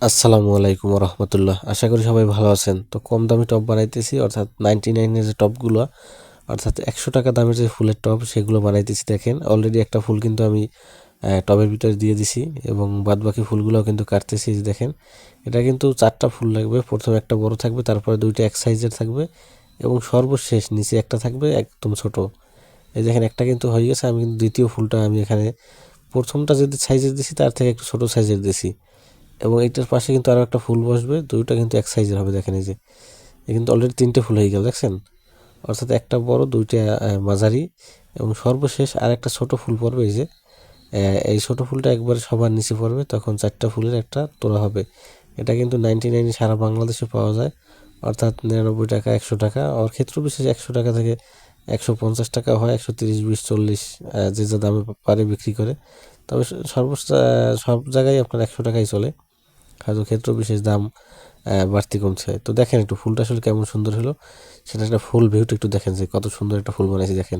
আসসালামু আলাইকুম রহমতুল্লাহ। আশা করি সবাই ভালো আছেন। তো কম দামি টব বানাইতেছি, অর্থাৎ 99-এর যে টবগুলো, অর্থাৎ 100 টাকা দামের যে ফুলের টব সেগুলো বানাইতেছি। দেখেন অলরেডি একটা ফুল কিন্তু আমি টবের ভিতরে দিয়ে দিছি এবং বাদবাকি ফুলগুলোও কিন্তু কাটতেছি। এই যে দেখেন, এটা কিন্তু 4টা ফুল লাগবে। প্রথমে একটা বড় থাকবে, তারপরে দুইটা এক সাইজের থাকবে এবং সর্বশেষ নিচে একটা থাকবে একদম ছোট। এই দেখেন একটা কিন্তু হয়ে গেছে। আমি কিন্তু দ্বিতীয় ফুলটা আমি এখানে প্রথমটা যদি সাইজের দিছি তার থেকে একটু ছোট সাইজের দিছি এবং এইটার পাশে কিন্তু আরও একটা ফুল বসবে। দুইটা কিন্তু এক সাইজের হবে। দেখেন এই যে এ কিন্তু অলরেডি 3টে ফুল হয়ে গেল, দেখছেন? অর্থাৎ একটা বড়, দুইটা মাঝারি এবং সর্বশেষ আর একটা ছোট ফুল পড়বে। এই যে এই ছোট ফুলটা একবারে সবার নিচে পড়বে, তখন 4টা ফুলের একটা তোড়া হবে। এটা কিন্তু 99 সারা বাংলাদেশে পাওয়া যায়, অর্থাৎ 99 টাকা, 100 টাকা, আর ক্ষেত্র বিশেষে 100 টাকা থেকে 150 টাকা হয়, 130, 20, 40 যে যা দামে পারে বিক্রি করে। তবে সর্বোচ্চ সব জায়গায় আপনার 100 টাকাই চলে, হয়তো ক্ষেত্র বিশেষ দাম বাড়তি কমছে হয়। তো দেখেন একটু ফুলটা আসলে কেমন সুন্দর হলো, সেটা একটা ফুল ভিউটা একটু দেখেন যে কত সুন্দর একটা ফুল বানাইছি দেখেন।